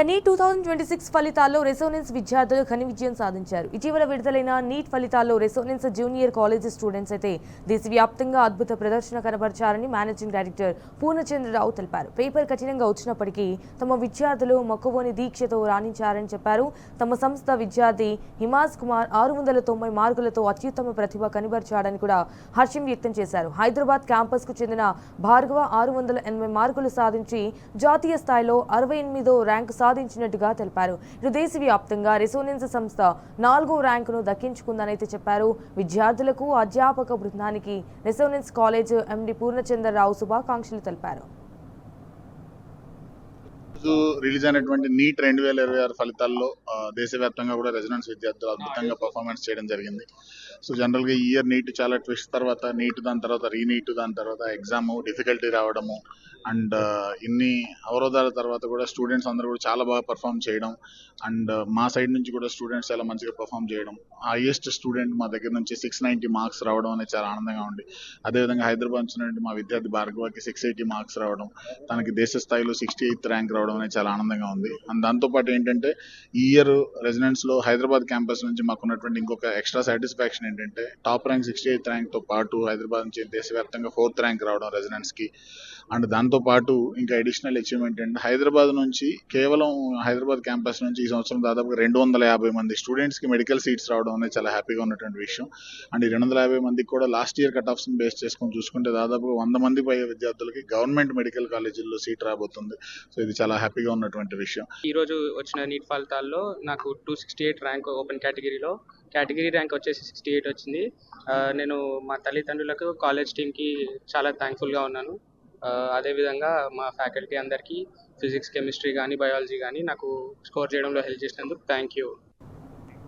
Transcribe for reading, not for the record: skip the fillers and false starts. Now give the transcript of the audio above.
Neat 2026 ఫలితాల్లో resonance విద్యార్థులు ఘన విజయం సాధించారు. ఇటీవల విడుదలైన నీట్ ఫలితాల్లో రెసోనెన్స్ జూనియర్ కాలేజీ స్టూడెంట్స్ అయితే దేశవ్యాప్తంగా అద్భుత ప్రదర్శన కనబరిచారని మేనేజింగ్ డైరెక్టర్ పూర్ణచంద్రరావు తెలిపారు. పేపర్ కఠినంగా వచ్చినప్పటికీ తమ విద్యార్థులు మొక్కవోని దీక్షతో రాణించారని చెప్పారు. తమ సంస్థ విద్యార్థి హిమాజ్ కుమార్ 690 మార్కులతో అత్యుత్తమ ప్రతిభ కనబరిచాడని కూడా హర్షం వ్యక్తం చేశారు. హైదరాబాద్ క్యాంపస్ కు చెందిన భార్గవ 680 మార్కులు సాధించి జాతీయ స్థాయిలో 68వ ర్యాంకు సాధించినట్టుగా తెలిపారు. ఇటు దేశవ్యాప్తంగా రెసోనెన్స్ సంస్థ 4వ ర్యాంకును దక్కించుకుందనైతే చెప్పారు. విద్యార్థులకు అధ్యాపక బృందానికి రెసోనెన్స్ కాలేజ్ ఎండి పూర్ణచంద్రరావు శుభాకాంక్షలు తెలిపారు. రిలీజ్ అయినటువంటి నీట్ 2026 ఫలితాల్లో దేశవ్యాప్తంగా కూడా రెసిడెన్స్ విద్యార్థులు అద్భుతంగా పర్ఫార్మెన్స్ చేయడం జరిగింది. సో జనరల్గా ఈ ఇయర్ నీట్ చాలా ట్విస్ట్ తర్వాత నీట్ దాని తర్వాత రీనీట్ దాని తర్వాత ఎగ్జామ్ డిఫికల్టీ రావడము అండ్ ఇన్ని అవరోధాల తర్వాత కూడా స్టూడెంట్స్ అందరూ కూడా చాలా బాగా పర్ఫామ్ చేయడం అండ్ మా సైడ్ నుంచి కూడా స్టూడెంట్స్ చాలా మంచిగా పర్ఫామ్ చేయడం, హైయెస్ట్ స్టూడెంట్ మా దగ్గర నుంచి 690 మార్క్స్ రావడం అనేది చాలా ఆనందంగా ఉంది. అదేవిధంగా హైదరాబాద్ నుంచి మా విద్యార్థి భార్గవకి 680 మార్క్స్ రావడం, తనకి దేశ స్థాయిలో 68th ర్యాంక్ రావడం అనేది చాలా ఆనందంగా ఉంది. అండ్ దాంతోపాటు ఏంటంటే ఈ ఇయర్ రెసిడెన్స్ లో హైదరాబాద్ క్యాంపస్ నుంచి మాకు ఉన్నటువంటి ఇంకొక ఎక్స్ట్రా సాటిస్ఫాక్షన్ ఏంటంటే టాప్ ర్యాంక్ 68th ర్యాంక్ తో పాటు హైదరాబాద్ నుంచి దేశవ్యాప్తంగా 4th ర్యాంక్ రావడం రెసిడెన్స్ కి. అండ్ దాంతో పాటు ఇంకా అడిషనల్ అచీవ్మెంట్ ఏంటంటే హైదరాబాద్ నుంచి కేవలం హైదరాబాద్ క్యాంపస్ నుంచి ఈ సంవత్సరం దాదాపుగా 250 మంది స్టూడెంట్స్ కి మెడికల్ సీట్స్ రావడం అనేది చాలా హ్యాపీగా ఉన్నటువంటి విషయం. అండ్ ఈ 250 మందికి కూడా last year cut offs base చేసుకొని చూసుకుంటే దాదాపుగా 100 మంది పై విద్యార్థులకి గవర్నమెంట్ మెడికల్ కాలేజీల్లో సీట్ రాబోతుంది. సో ఇది చాలా హ్యాపీగా ఉన్నటువంటి విషయం. ఈ రోజు వచ్చిన నీట్ ఫలితాల్లో నాకు 268 ర్యాంక్ ఓపెన్ కేటగిరీ ర్యాంక్ వచ్చేసి 68 వచ్చింది. నేను మా తల్లిదండ్రులకు కాలేజ్ టీంకి చాలా థ్యాంక్ఫుల్గా ఉన్నాను. అదేవిధంగా మా ఫ్యాకల్టీ అందరికీ ఫిజిక్స్ కెమిస్ట్రీ కానీ బయాలజీ కానీ నాకు స్కోర్ చేయడంలో హెల్ప్ చేసినందుకు థ్యాంక్ యూ.